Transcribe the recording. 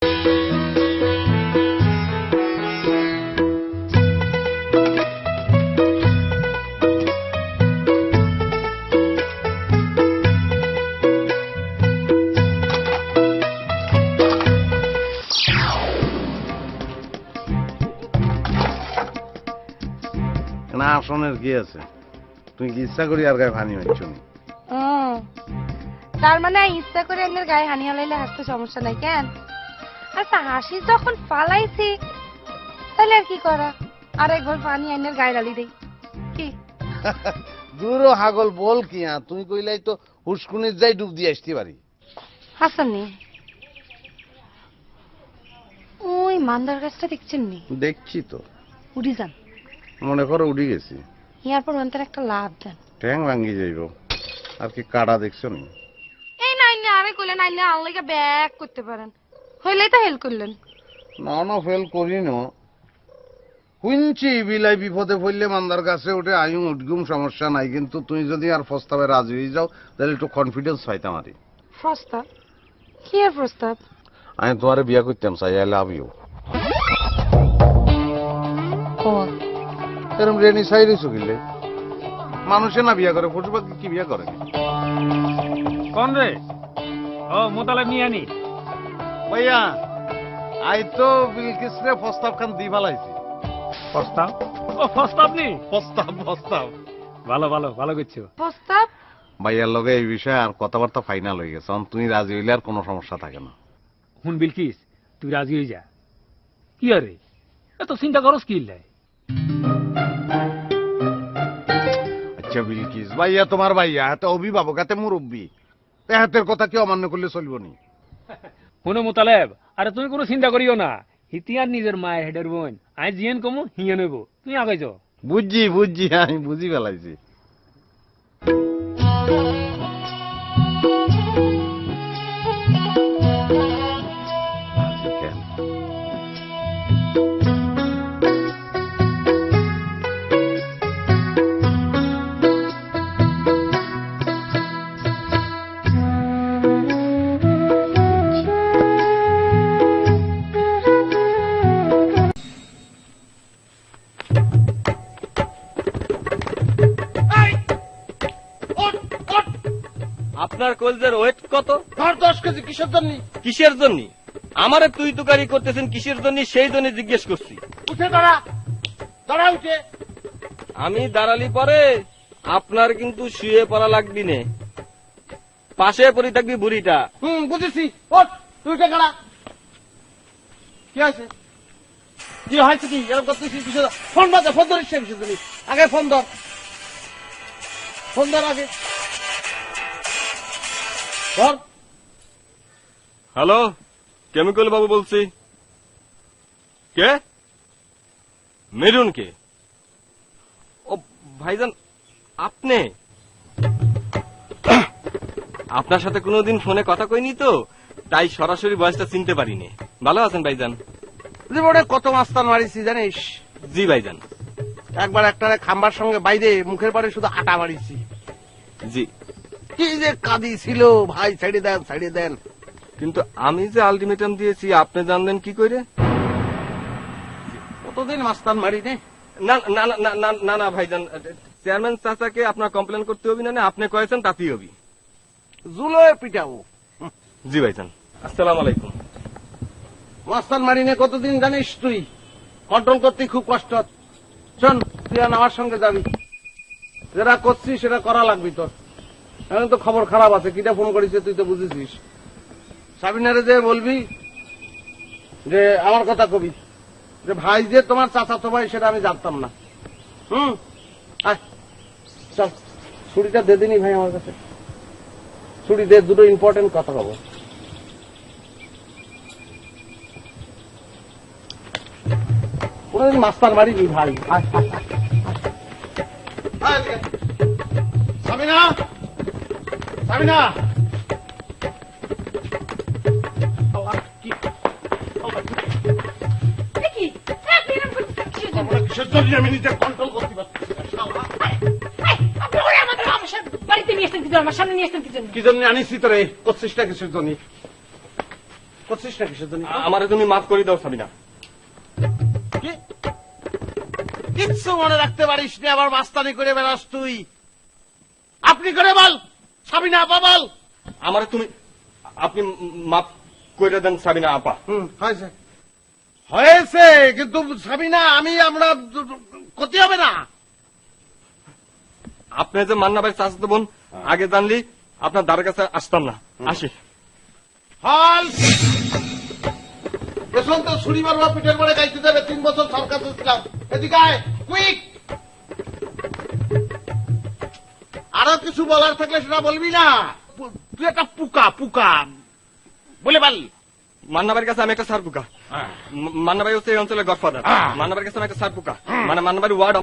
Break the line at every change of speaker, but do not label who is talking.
না আসনের কি আছে, তুই কি ইচ্ছা করি আর গায়ে পানি হইছ নি?
তার মানে ইচ্ছা করে এনের গায়ে হানি হলাইলে হাসতে সমস্যা নাই কেন? আচ্ছা হাসি যখন পালাইছি তাহলে আর কি করা, আর একবার পানি এনের গায়ে ঢালি দেই কি?
দূর হাগল বল কি, তুই কইলাই তো হুসকুনির যাই ডুব দিয়ে আসতে পারি।
হাসাননি ওই মান্দার গাছটা দেখছেন নি?
দেখছি তো,
উড়ি যান,
মনে করো উঠে গেছি।
ইয়ার পর অন্তর একটা লাভ দেন,
ট্যাং ভাঙ্গি যাইব। আর কি কাটা দেখছো নি?
এই নাই না আরে কইলেন নাই না আনলাইকা ব্যাক করতে পারেন, হইলেই তো হেল্প করলেন।
না না ফেল করি না, শুনছি বিলাই বিপদে পড়লে মান্দার কাছে উঠে আয়ুম উঠগুম সমস্যা নাই, কিন্তু তুই যদি আর প্রস্তাবে রাজি হয়ে যাও তাহলে একটু কনফিডেন্স পাইতাম আরে।
প্রস্তাব? কি আর প্রস্তাব?
আমি তোমার বিয়া করতাম চাই, আই লাভ ইউ। এরম রেনি সাইরে চুকিলে মানুষে না বিয়া করে, পশু পাখি কি বিয়া করে?
কোন রে? ও মোতালেব নিয়ে আনি
ভাইয়া আই তো বিলকিস রে প্রস্তাব খান দি ফেলাইছি।
প্রস্তাব? ও প্রস্তাব নি?
প্রস্তাব প্রস্তাব
ভালো ভালো ভালো করছো।
প্রস্তাব?
ভাইয়ার লগে এই বিষয়ে আর কথাবার্তা ফাইনাল হয়ে গেছে, তুমি রাজি হইলে আর কোনো সমস্যা থাকে না।
হুন বিলকিস, তুই রাজি হয়ে যা। কি আরে এত চিন্তা করস কি লাই?
আচ্ছা বিলকিস ভাইয়া তোমার ভাইয়া, এত অভিভাবক, এত মুরব্বী, হাতের কথা কি অমান্য করলে চলব নি?
হুনো মোতালেব, আরে তুমি কোনো চিন্তা করিও না, হিতিয়ার নিজের মায়ের হেডের বোন, আই জিয়েন কমু হিয়ে নেব, তুই আগে যাও।
বুঝছি বুঝছি, আমি বুঝি ফেলাইছি।
আপনার কলজের ওয়েট কত?
10 কেজি। কিসের জন্য?
কিসের জন্য? আমারে তুই তুকারি করতেছেন কিসের জন্য, সেই জন্য জিজ্ঞেস করছি।
উঠে দাঁড়া, দাঁড়া উঠে।
আমি দাঁড়ালি পরে আপনার কিন্তু শুয়ে পড়া লাগবি নে, পাশে পড়ে থাকবি বুড়িটা।
বুঝেছি। ওঠ, তুই উঠে দাঁড়া। কি আছে? কি হয়েছে কি? এরকম করতেছিস কিসের? ফোন বাজে, ফোন ধরিস কিসের জন্য? আগে ফোন ধর, ফোন ধর আগে ধর।
হ্যালো, কেমিক্যাল বাবু বলছি। কে? মেরুন কে? ও ভাইজান আপনি? আপনার সাথে কোনোদিন ফোনে কথা কইনি তো, তাই সরাসরি বয়সটা চিনতে পারিনি। ভালো আছেন ভাইজান?
জীবনে কত মাস্তান মারিছি জানিস?
জি ভাইজান।
একবার একটা খাম্বার সঙ্গে বাইরে মুখের পরে শুধু আটা মারিছি।
জি।
কি যে কাঁদি ছিল ভাই, ছেড়ে দেন ছেড়ে দেন।
কিন্তু আমি যে আলটিমেটাম দিয়েছি আপনি জানলেন কি করে?
কতদিন মাস্তান মারি নে?
না না না না না না ভাইজান, চেয়ারম্যান চাচাকে আপনার কমপ্লেন করতে হবি না, আপনি কয়েছেন তাতেই হবি।
জুলোয় পিটাবো।
জি ভাইজান, আসসালামু আলাইকুম।
মাস্তান মারি নে কতদিন জানিস তুই? কন্ট্রোল করতে খুব কষ্ট। শোন, তুই আমার সঙ্গে যাবি, যেটা করছিস সেটা করা লাগবি তোর। এখন তো খবর খারাপ আছে, কিটা ফোন করেছে তুই তো বুঝেছিস। সাবিনারে যে বলবি যে আমার কথা কবি, যে ভাই যে তোমার চাচাতো ভাই সেটা আমি জানতাম না। আয় চল, ছুরিটা দে দিনি ভাই আমার কাছে। ছুরি দে, দুটো ইম্পর্টেন্ট কথা কব। কোনদিন মাস্টার মারিনি ভাই। সাবিনা, সাবিনা, কিসের জন্য আমি নিজে কন্ট্রোল করতে পারছি? কি জন্য আনিস তোরে? করছিসটা কিসের জন্য? করছিস না কিসের জন্য
আমারে তুমি মাফ করে দাও সাবিনা।
কি? কিচ্ছু মনে রাখতে পারিস না, আবার মাস্তানি করে বেড়াস তুই। আপনি করে বল, সাবিনা আপা বল।
আমারে তুমি আপনি মাফ করে দেন সাবিনা আপা।
হয়েছে হয়েছে, কিন্তু সাবিনা আমরা ক্ষতি হবে না।
আপনি যে মান্না ভাই চাচাতো বোন আগে জানলি আপনার দ্বারের কাছে আসতাম না। আসি।
হল পেছন তো ছুরি মারবা পিঠের পরে গাইতে যাবে, 3 বছর সরকার ছিলাম। এদিকে আয়, কুইক। আরো কিছু বলার থাকলে সেটা বলবি না। তুই একটা পুকা বলে বল।
মান্না ভাইয়ের কাছে আমি একটা সার পোকা। মান্না ভাই হচ্ছে এই অঞ্চলের গডফাদার। মান্না ভাইয়ের কাছে আমি একটা সার পোকা, মানে মান্না ভাইয়ের ওয়ার্ড